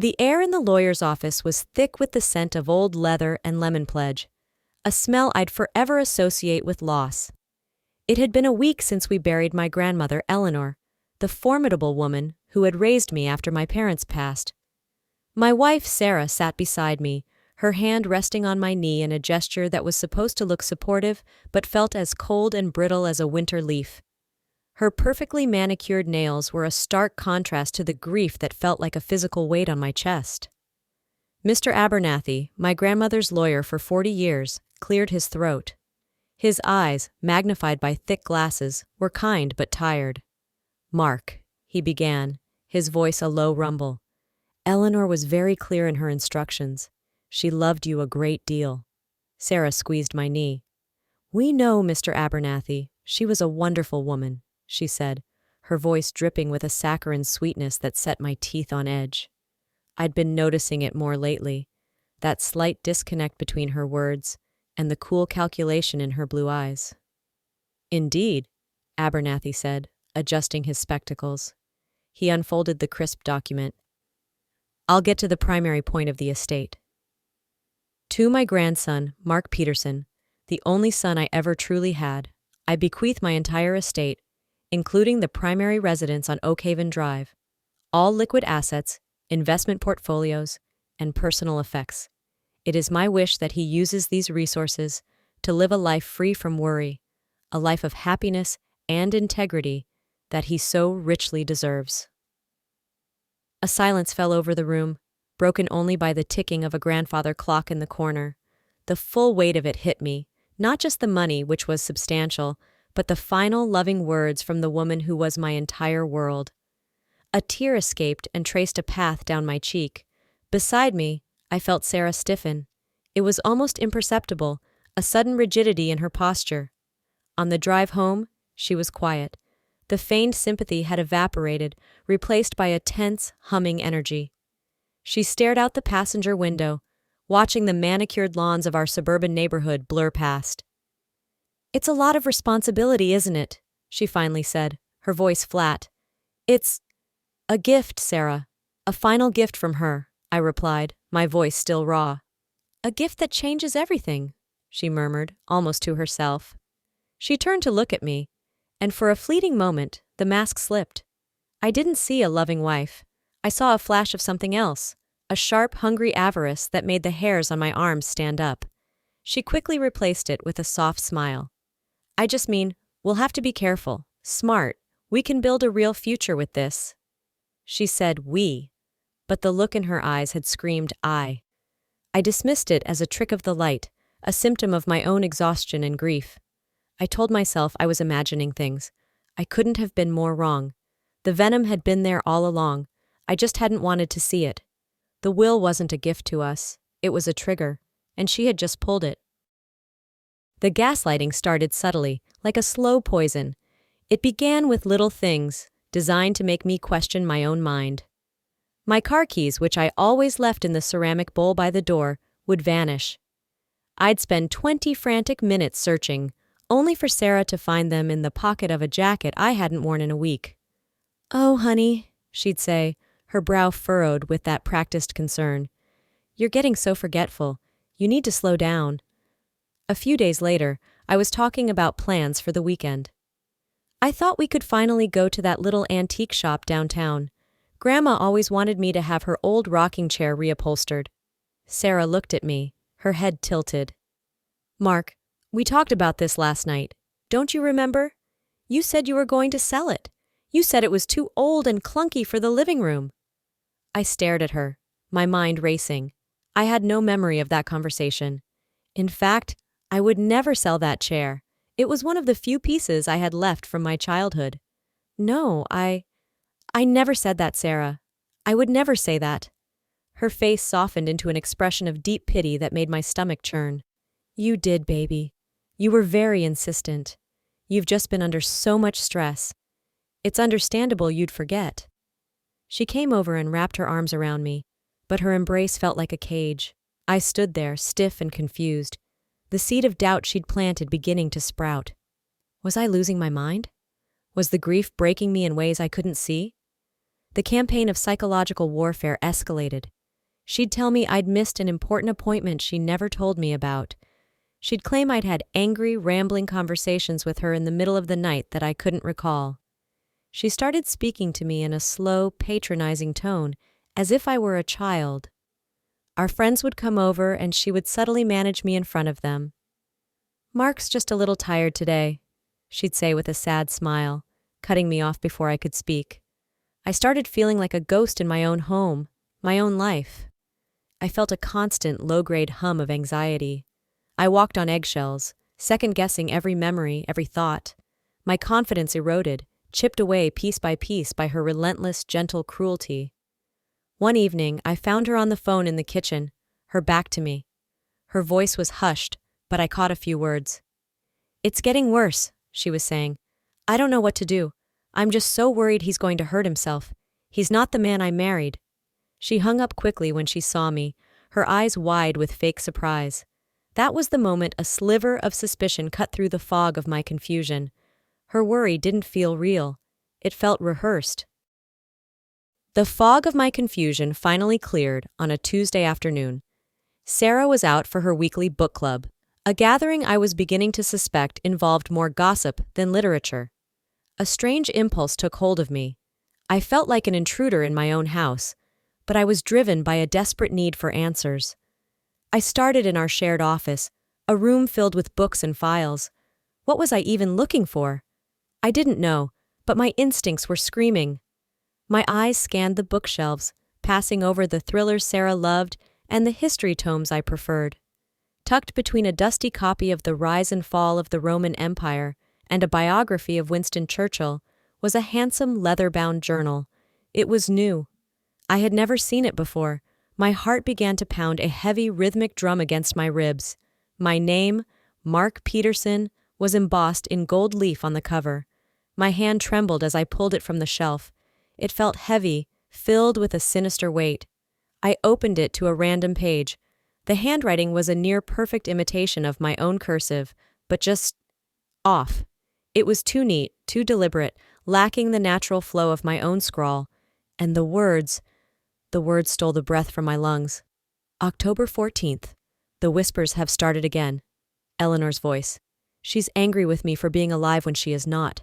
The air in the lawyer's office was thick with the scent of old leather and lemon pledge, a smell I'd forever associate with loss. It had been a week since we buried my grandmother, Eleanor, the formidable woman who had raised me after my parents passed. My wife, Sarah, sat beside me, her hand resting on my knee in a gesture that was supposed to look supportive but felt as cold and brittle as a winter leaf. Her perfectly manicured nails were a stark contrast to the grief that felt like a physical weight on my chest. Mr. Abernathy, my grandmother's lawyer for 40 years, cleared his throat. His eyes, magnified by thick glasses, were kind but tired. "Mark," he began, his voice a low rumble. "Eleanor was very clear in her instructions. She loved you a great deal." Sarah squeezed my knee. "We know, Mr. Abernathy. She was a wonderful woman," she said, her voice dripping with a saccharine sweetness that set my teeth on edge. I'd been noticing it more lately, that slight disconnect between her words and the cool calculation in her blue eyes. "Indeed," Abernathy said, adjusting his spectacles. He unfolded the crisp document. "I'll get to the primary point of the estate. To my grandson, Mark Peterson, the only son I ever truly had, I bequeath my entire estate, including the primary residence on Oakhaven Drive, all liquid assets, investment portfolios, and personal effects. It is my wish that he uses these resources to live a life free from worry, a life of happiness and integrity that he so richly deserves." A silence fell over the room, broken only by the ticking of a grandfather clock in the corner. The full weight of it hit me, not just the money, which was substantial, but the final loving words from the woman who was my entire world. A tear escaped and traced a path down my cheek. Beside me, I felt Sarah stiffen. It was almost imperceptible, a sudden rigidity in her posture. On the drive home, she was quiet. The feigned sympathy had evaporated, replaced by a tense, humming energy. She stared out the passenger window, watching the manicured lawns of our suburban neighborhood blur past. "It's a lot of responsibility, isn't it?" she finally said, her voice flat. "It's a gift, Sarah. A final gift from her," I replied, my voice still raw. "A gift that changes everything," she murmured, almost to herself. She turned to look at me, and for a fleeting moment, the mask slipped. I didn't see a loving wife. I saw a flash of something else, a sharp, hungry avarice that made the hairs on my arms stand up. She quickly replaced it with a soft smile. "I just mean, we'll have to be careful, smart. We can build a real future with this." She said we, but the look in her eyes had screamed I. I dismissed it as a trick of the light, a symptom of my own exhaustion and grief. I told myself I was imagining things. I couldn't have been more wrong. The venom had been there all along. I just hadn't wanted to see it. The will wasn't a gift to us. It was a trigger, and she had just pulled it. The gaslighting started subtly, like a slow poison. It began with little things, designed to make me question my own mind. My car keys, which I always left in the ceramic bowl by the door, would vanish. I'd spend 20 frantic minutes searching, only for Sarah to find them in the pocket of a jacket I hadn't worn in a week. "Oh, honey," she'd say, her brow furrowed with that practiced concern. "You're getting so forgetful. You need to slow down." A few days later, I was talking about plans for the weekend. "I thought we could finally go to that little antique shop downtown. Grandma always wanted me to have her old rocking chair reupholstered." Sarah looked at me, her head tilted. "Mark, we talked about this last night. Don't you remember? You said you were going to sell it. You said it was too old and clunky for the living room." I stared at her, my mind racing. I had no memory of that conversation. In fact, I would never sell that chair. It was one of the few pieces I had left from my childhood. "No, I never said that, Sarah. I would never say that." Her face softened into an expression of deep pity that made my stomach churn. "You did, baby. You were very insistent. You've just been under so much stress. It's understandable you'd forget." She came over and wrapped her arms around me, but her embrace felt like a cage. I stood there, stiff and confused, the seed of doubt she'd planted beginning to sprout. Was I losing my mind? Was the grief breaking me in ways I couldn't see? The campaign of psychological warfare escalated. She'd tell me I'd missed an important appointment she never told me about. She'd claim I'd had angry, rambling conversations with her in the middle of the night that I couldn't recall. She started speaking to me in a slow, patronizing tone, as if I were a child. Our friends would come over and she would subtly manage me in front of them. "Mark's just a little tired today," she'd say with a sad smile, cutting me off before I could speak. I started feeling like a ghost in my own home, my own life. I felt a constant, low-grade hum of anxiety. I walked on eggshells, second-guessing every memory, every thought. My confidence eroded, chipped away piece by piece by her relentless, gentle cruelty. One evening, I found her on the phone in the kitchen, her back to me. Her voice was hushed, but I caught a few words. "It's getting worse," she was saying. "I don't know what to do. I'm just so worried he's going to hurt himself. He's not the man I married." She hung up quickly when she saw me, her eyes wide with fake surprise. That was the moment a sliver of suspicion cut through the fog of my confusion. Her worry didn't feel real. It felt rehearsed. The fog of my confusion finally cleared on a Tuesday afternoon. Sarah was out for her weekly book club, a gathering I was beginning to suspect involved more gossip than literature. A strange impulse took hold of me. I felt like an intruder in my own house, but I was driven by a desperate need for answers. I started in our shared office, a room filled with books and files. What was I even looking for? I didn't know, but my instincts were screaming. My eyes scanned the bookshelves, passing over the thrillers Sarah loved and the history tomes I preferred. Tucked between a dusty copy of The Rise and Fall of the Roman Empire and a biography of Winston Churchill was a handsome leather-bound journal. It was new. I had never seen it before. My heart began to pound a heavy rhythmic drum against my ribs. My name, Mark Peterson, was embossed in gold leaf on the cover. My hand trembled as I pulled it from the shelf. It felt heavy, filled with a sinister weight. I opened it to a random page. The handwriting was a near-perfect imitation of my own cursive, but just off. It was too neat, too deliberate, lacking the natural flow of my own scrawl. And the words stole the breath from my lungs. October 14th. The whispers have started again. Eleanor's voice. She's angry with me for being alive when she is not.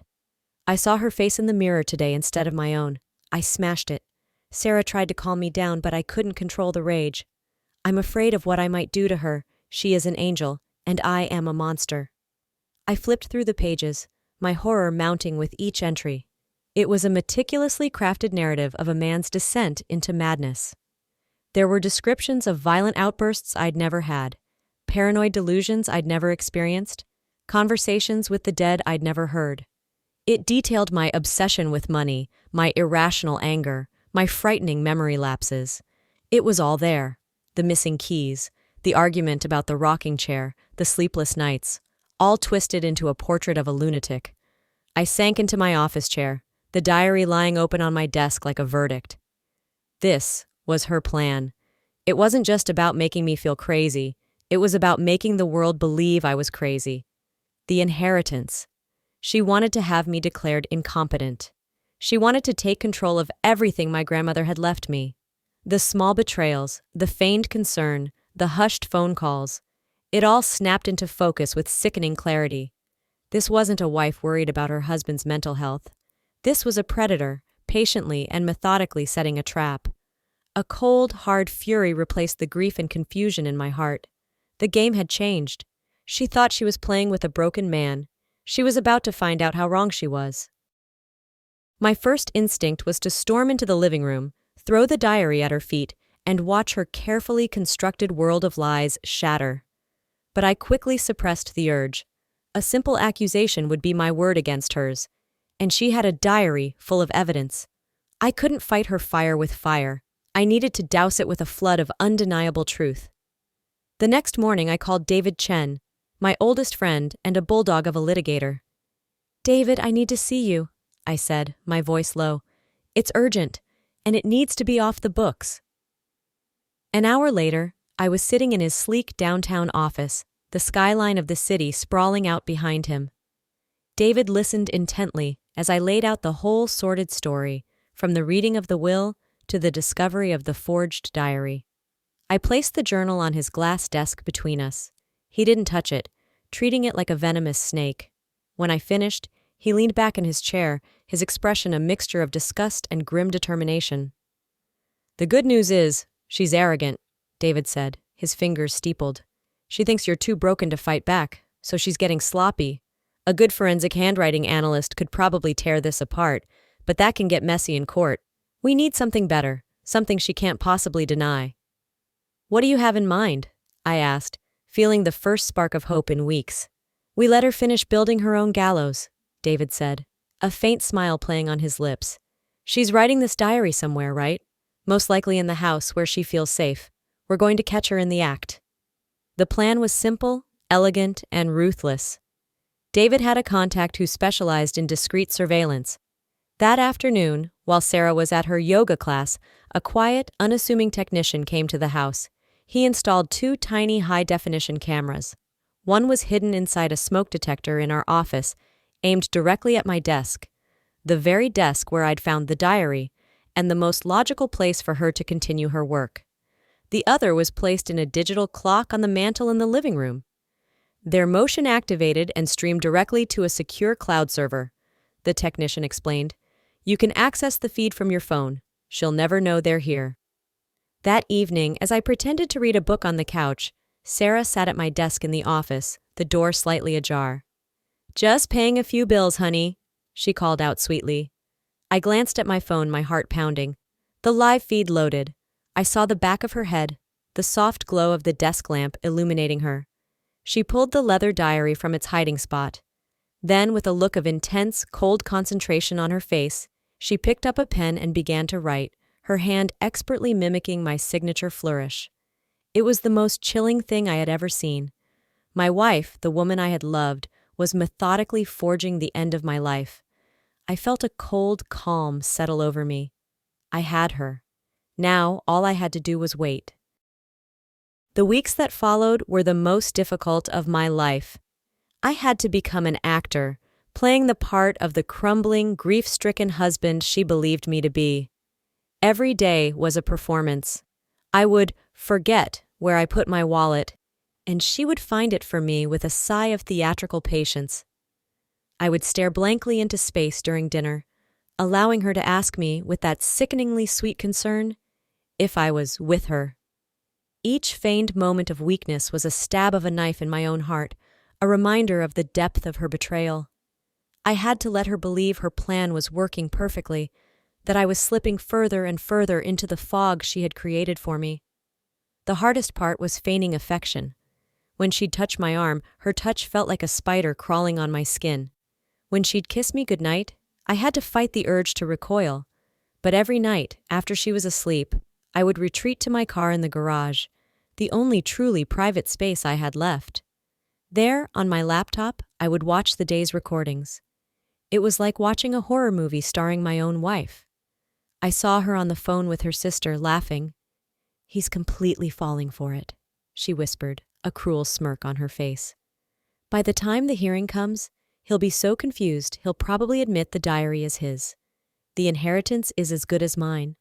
I saw her face in the mirror today instead of my own. I smashed it. Sarah tried to calm me down, but I couldn't control the rage. I'm afraid of what I might do to her. She is an angel, and I am a monster. I flipped through the pages, my horror mounting with each entry. It was a meticulously crafted narrative of a man's descent into madness. There were descriptions of violent outbursts I'd never had, paranoid delusions I'd never experienced, conversations with the dead I'd never heard. It detailed my obsession with money, my irrational anger, my frightening memory lapses. It was all there. The missing keys, the argument about the rocking chair, the sleepless nights, all twisted into a portrait of a lunatic. I sank into my office chair, the diary lying open on my desk like a verdict. This was her plan. It wasn't just about making me feel crazy. It was about making the world believe I was crazy. The inheritance. She wanted to have me declared incompetent. She wanted to take control of everything my grandmother had left me. The small betrayals, the feigned concern, the hushed phone calls. It all snapped into focus with sickening clarity. This wasn't a wife worried about her husband's mental health. This was a predator, patiently and methodically setting a trap. A cold, hard fury replaced the grief and confusion in my heart. The game had changed. She thought she was playing with a broken man. She was about to find out how wrong she was. My first instinct was to storm into the living room, throw the diary at her feet, and watch her carefully constructed world of lies shatter. But I quickly suppressed the urge. A simple accusation would be my word against hers, and she had a diary full of evidence. I couldn't fight her fire with fire. I needed to douse it with a flood of undeniable truth. The next morning I called David Chen, my oldest friend and a bulldog of a litigator. "David, I need to see you," I said, my voice low. "It's urgent, and it needs to be off the books." An hour later, I was sitting in his sleek downtown office, the skyline of the city sprawling out behind him. David listened intently as I laid out the whole sordid story, from the reading of the will to the discovery of the forged diary. I placed the journal on his glass desk between us. He didn't touch it, treating it like a venomous snake. When I finished, he leaned back in his chair, his expression a mixture of disgust and grim determination. "The good news is, she's arrogant," David said, his fingers steepled. "She thinks you're too broken to fight back, so she's getting sloppy. A good forensic handwriting analyst could probably tear this apart, but that can get messy in court. We need something better, something she can't possibly deny." "What do you have in mind?" I asked, feeling the first spark of hope in weeks. "We let her finish building her own gallows," David said, a faint smile playing on his lips. "She's writing this diary somewhere, right? Most likely in the house where she feels safe. We're going to catch her in the act." The plan was simple, elegant, and ruthless. David had a contact who specialized in discreet surveillance. That afternoon, while Sarah was at her yoga class, a quiet, unassuming technician came to the house. He installed 2 tiny high-definition cameras. One was hidden inside a smoke detector in our office, aimed directly at my desk, the very desk where I'd found the diary, and the most logical place for her to continue her work. The other was placed in a digital clock on the mantel in the living room. They're motion-activated and streamed directly to a secure cloud server, the technician explained. "You can access the feed from your phone. She'll never know they're here." That evening, as I pretended to read a book on the couch, Sarah sat at my desk in the office, the door slightly ajar. "Just paying a few bills, honey," she called out sweetly. I glanced at my phone, my heart pounding. The live feed loaded. I saw the back of her head, the soft glow of the desk lamp illuminating her. She pulled the leather diary from its hiding spot. Then, with a look of intense, cold concentration on her face, she picked up a pen and began to write, her hand expertly mimicking my signature flourish. It was the most chilling thing I had ever seen. My wife, the woman I had loved, was methodically forging the end of my life. I felt a cold calm settle over me. I had her. Now, all I had to do was wait. The weeks that followed were the most difficult of my life. I had to become an actor, playing the part of the crumbling, grief-stricken husband she believed me to be. Every day was a performance. I would forget where I put my wallet, and she would find it for me with a sigh of theatrical patience. I would stare blankly into space during dinner, allowing her to ask me, with that sickeningly sweet concern, if I was with her. Each feigned moment of weakness was a stab of a knife in my own heart, a reminder of the depth of her betrayal. I had to let her believe her plan was working perfectly, that I was slipping further and further into the fog she had created for me. The hardest part was feigning affection. When she'd touch my arm, her touch felt like a spider crawling on my skin. When she'd kiss me goodnight, I had to fight the urge to recoil. But every night, after she was asleep, I would retreat to my car in the garage, the only truly private space I had left. There, on my laptop, I would watch the day's recordings. It was like watching a horror movie starring my own wife. I saw her on the phone with her sister, laughing. "He's completely falling for it," she whispered, a cruel smirk on her face. "By the time the hearing comes, he'll be so confused he'll probably admit the diary is his. The inheritance is as good as mine."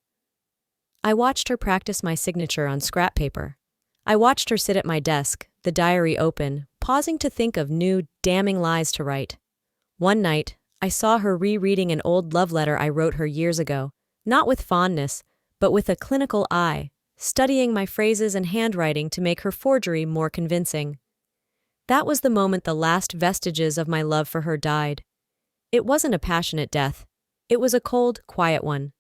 I watched her practice my signature on scrap paper. I watched her sit at my desk, the diary open, pausing to think of new, damning lies to write. One night, I saw her rereading an old love letter I wrote her years ago, not with fondness, but with a clinical eye, studying my phrases and handwriting to make her forgery more convincing. That was the moment the last vestiges of my love for her died. It wasn't a passionate death. It was a cold, quiet one.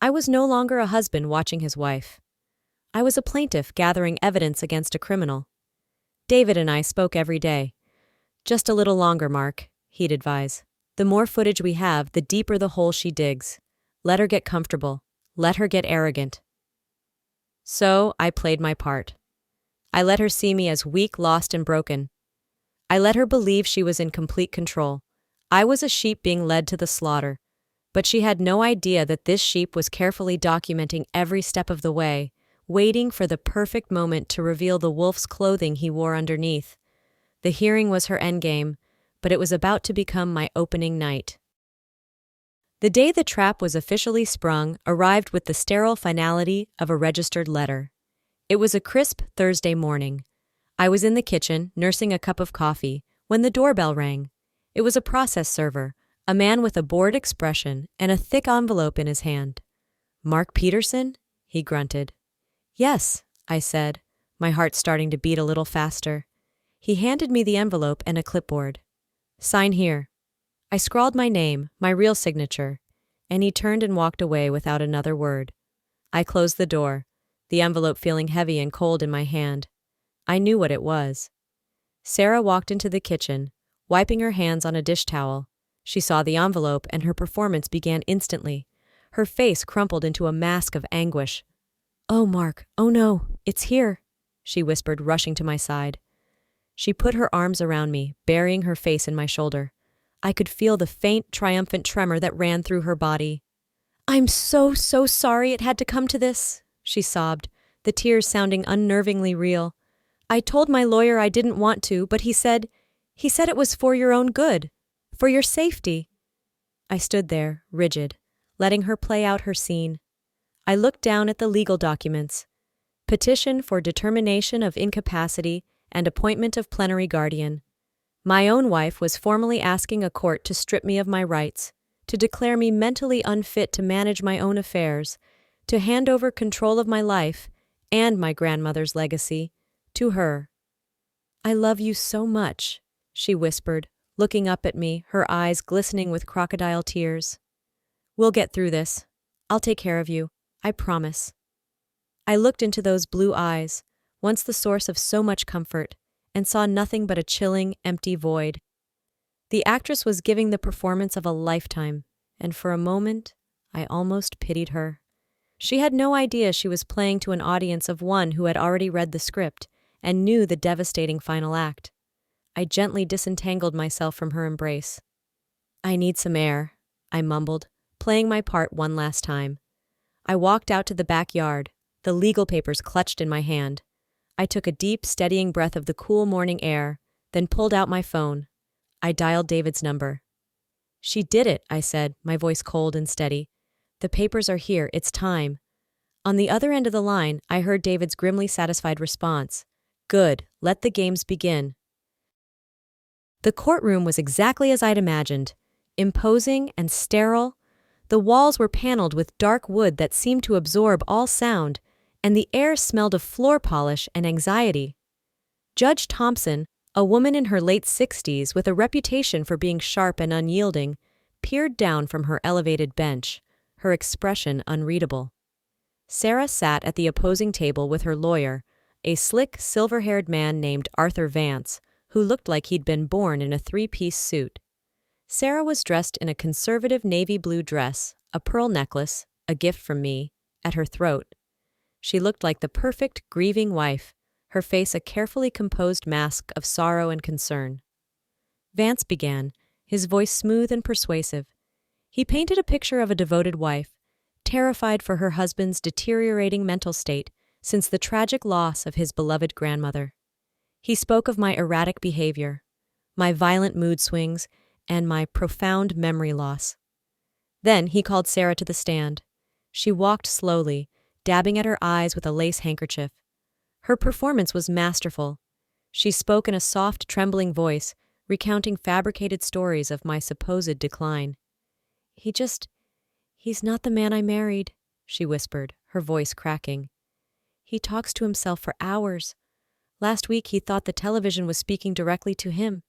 I was no longer a husband watching his wife. I was a plaintiff gathering evidence against a criminal. David and I spoke every day. "Just a little longer, Mark," he'd advise. "The more footage we have, the deeper the hole she digs. Let her get comfortable. Let her get arrogant." So I played my part. I let her see me as weak, lost, and broken. I let her believe she was in complete control. I was a sheep being led to the slaughter. But she had no idea that this sheep was carefully documenting every step of the way, waiting for the perfect moment to reveal the wolf's clothing he wore underneath. The hearing was her endgame, but it was about to become my opening night. The day the trap was officially sprung arrived with the sterile finality of a registered letter. It was a crisp Thursday morning. I was in the kitchen, nursing a cup of coffee, when the doorbell rang. It was a process server, a man with a bored expression and a thick envelope in his hand. "Mark Peterson?" he grunted. "Yes," I said, my heart starting to beat a little faster. He handed me the envelope and a clipboard. "Sign here." I scrawled my name, my real signature, and he turned and walked away without another word. I closed the door, the envelope feeling heavy and cold in my hand. I knew what it was. Sarah walked into the kitchen, wiping her hands on a dish towel. She saw the envelope and her performance began instantly. Her face crumpled into a mask of anguish. "Oh, Mark, oh no, it's here," she whispered, rushing to my side. She put her arms around me, burying her face in my shoulder. I could feel the faint, triumphant tremor that ran through her body. "I'm so sorry it had to come to this," she sobbed, the tears sounding unnervingly real. "I told my lawyer I didn't want to, but he said it was for your own good, for your safety." I stood there, rigid, letting her play out her scene. I looked down at the legal documents. Petition for determination of incapacity and appointment of plenary guardian. My own wife was formally asking a court to strip me of my rights, to declare me mentally unfit to manage my own affairs, to hand over control of my life and my grandmother's legacy to her. "I love you so much," she whispered, looking up at me, her eyes glistening with crocodile tears. "We'll get through this. I'll take care of you. I promise." I looked into those blue eyes, once the source of so much comfort, and saw nothing but a chilling, empty void. The actress was giving the performance of a lifetime, and for a moment, I almost pitied her. She had no idea she was playing to an audience of one who had already read the script and knew the devastating final act. I gently disentangled myself from her embrace. "I need some air," I mumbled, playing my part one last time. I walked out to the backyard, the legal papers clutched in my hand. I took a deep, steadying breath of the cool morning air, then pulled out my phone. I dialed David's number. "She did it," I said, my voice cold and steady. "The papers are here. It's time." On the other end of the line, I heard David's grimly satisfied response. "Good. Let the games begin." The courtroom was exactly as I'd imagined. Imposing and sterile. The walls were paneled with dark wood that seemed to absorb all sound, and the air smelled of floor polish and anxiety. Judge Thompson, a woman in her late 60s with a reputation for being sharp and unyielding, peered down from her elevated bench, her expression unreadable. Sarah sat at the opposing table with her lawyer, a slick, silver-haired man named Arthur Vance, who looked like he'd been born in a three-piece suit. Sarah was dressed in a conservative navy blue dress, a pearl necklace, a gift from me, at her throat. She looked like the perfect grieving wife, her face a carefully composed mask of sorrow and concern. Vance began, his voice smooth and persuasive. He painted a picture of a devoted wife, terrified for her husband's deteriorating mental state since the tragic loss of his beloved grandmother. He spoke of my erratic behavior, my violent mood swings, and my profound memory loss. Then he called Sarah to the stand. She walked slowly, dabbing at her eyes with a lace handkerchief. Her performance was masterful. She spoke in a soft, trembling voice, recounting fabricated stories of my supposed decline. He's not the man I married," she whispered, her voice cracking. "He talks to himself for hours. Last week he thought the television was speaking directly to him.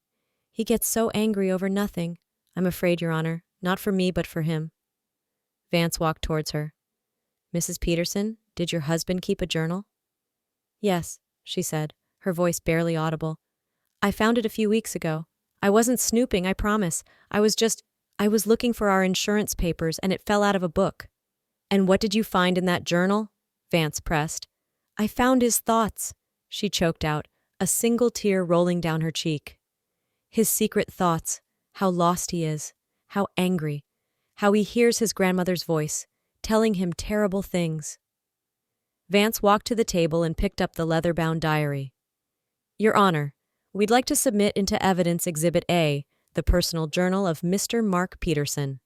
He gets so angry over nothing. I'm afraid, Your Honor, not for me but for him." Vance walked towards her. "Mrs. Peterson, did your husband keep a journal?" "Yes," she said, her voice barely audible. "I found it a few weeks ago. I wasn't snooping, I promise. I was looking for our insurance papers and it fell out of a book." "And what did you find in that journal?" Vance pressed. "I found his thoughts," she choked out, a single tear rolling down her cheek. "His secret thoughts, how lost he is, how angry, how he hears his grandmother's voice, telling him terrible things." Vance walked to the table and picked up the leather-bound diary. "Your Honor, we'd like to submit into evidence Exhibit A, the personal journal of Mr. Mark Peterson."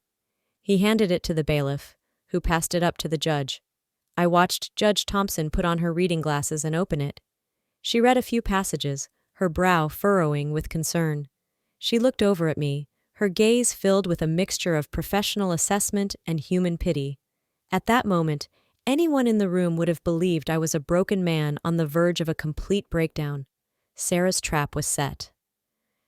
He handed it to the bailiff, who passed it up to the judge. I watched Judge Thompson put on her reading glasses and open it. She read a few passages, her brow furrowing with concern. She looked over at me, her gaze filled with a mixture of professional assessment and human pity. At that moment, anyone in the room would have believed I was a broken man on the verge of a complete breakdown. Sarah's trap was set.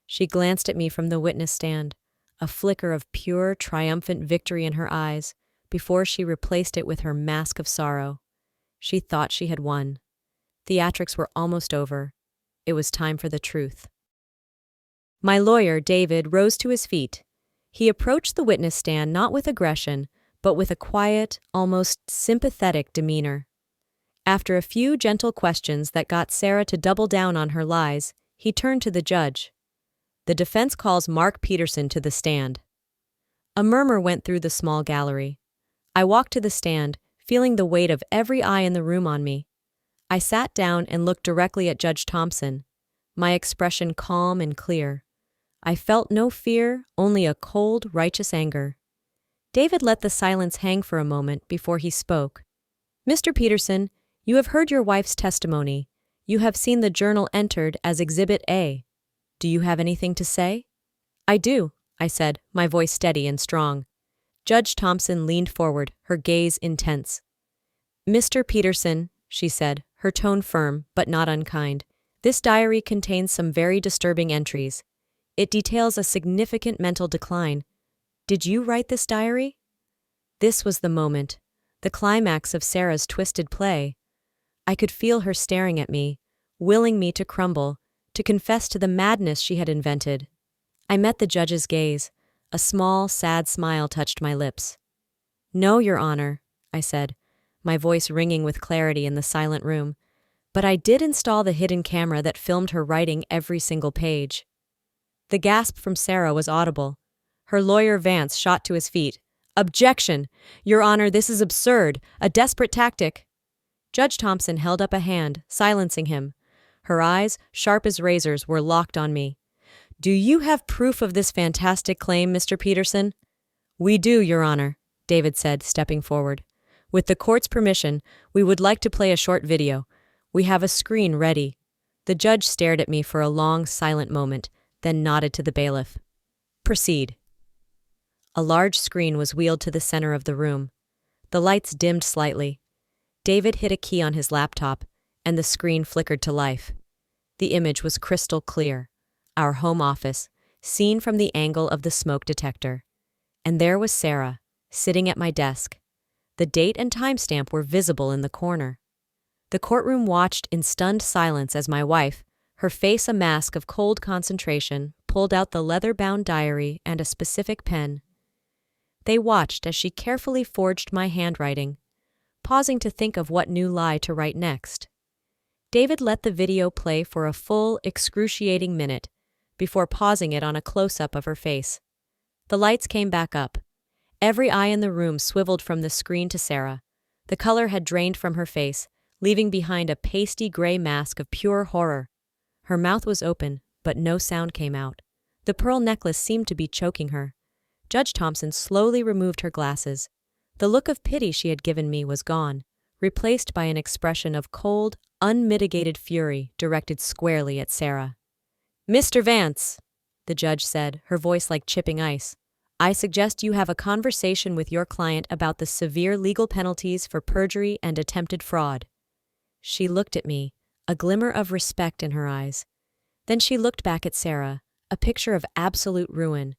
She glanced at me from the witness stand, a flicker of pure, triumphant victory in her eyes, before she replaced it with her mask of sorrow. She thought she had won. Theatrics were almost over. It was time for the truth. My lawyer, David, rose to his feet. He approached the witness stand not with aggression, but with a quiet, almost sympathetic demeanor. After a few gentle questions that got Sarah to double down on her lies, he turned to the judge. The defense calls Mark Peterson to the stand. A murmur went through the small gallery. I walked to the stand, feeling the weight of every eye in the room on me. I sat down and looked directly at Judge Thompson, my expression calm and clear. I felt no fear, only a cold, righteous anger. David let the silence hang for a moment before he spoke. Mr. Peterson, you have heard your wife's testimony. You have seen the journal entered as Exhibit A. Do you have anything to say? I do, I said, my voice steady and strong. Judge Thompson leaned forward, her gaze intense. Mr. Peterson, she said, her tone firm but not unkind, this diary contains some very disturbing entries. It details a significant mental decline. Did you write this diary? This was the moment, the climax of Sarah's twisted play. I could feel her staring at me, willing me to crumble, to confess to the madness she had invented. I met the judge's gaze. A small, sad smile touched my lips. No, Your Honor, I said, my voice ringing with clarity in the silent room. But I did install the hidden camera that filmed her writing every single page. The gasp from Sarah was audible. Her lawyer Vance shot to his feet. Objection! Your Honor, this is absurd, a desperate tactic. Judge Thompson held up a hand, silencing him. Her eyes, sharp as razors, were locked on me. Do you have proof of this fantastic claim, Mr. Peterson? We do, Your Honor, David said, stepping forward. With the court's permission, we would like to play a short video. We have a screen ready. The judge stared at me for a long, silent moment, then nodded to the bailiff. Proceed. A large screen was wheeled to the center of the room. The lights dimmed slightly. David hit a key on his laptop, and the screen flickered to life. The image was crystal clear. Our home office, seen from the angle of the smoke detector. And there was Sarah, sitting at my desk. The date and timestamp were visible in the corner. The courtroom watched in stunned silence as my wife, her face a mask of cold concentration, pulled out the leather-bound diary and a specific pen. They watched as she carefully forged my handwriting, pausing to think of what new lie to write next. David let the video play for a full, excruciating minute, before pausing it on a close-up of her face. The lights came back up. Every eye in the room swiveled from the screen to Sarah. The color had drained from her face, leaving behind a pasty gray mask of pure horror. Her mouth was open, but no sound came out. The pearl necklace seemed to be choking her. Judge Thompson slowly removed her glasses. The look of pity she had given me was gone, replaced by an expression of cold, unmitigated fury directed squarely at Sarah. Mr. Vance, the judge said, her voice like chipping ice, I suggest you have a conversation with your client about the severe legal penalties for perjury and attempted fraud. She looked at me, a glimmer of respect in her eyes. Then she looked back at Sarah, a picture of absolute ruin.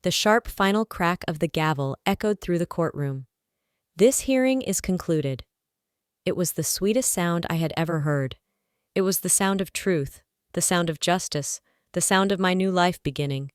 The sharp final crack of the gavel echoed through the courtroom. This hearing is concluded. It was the sweetest sound I had ever heard. It was the sound of truth, the sound of justice, the sound of my new life beginning.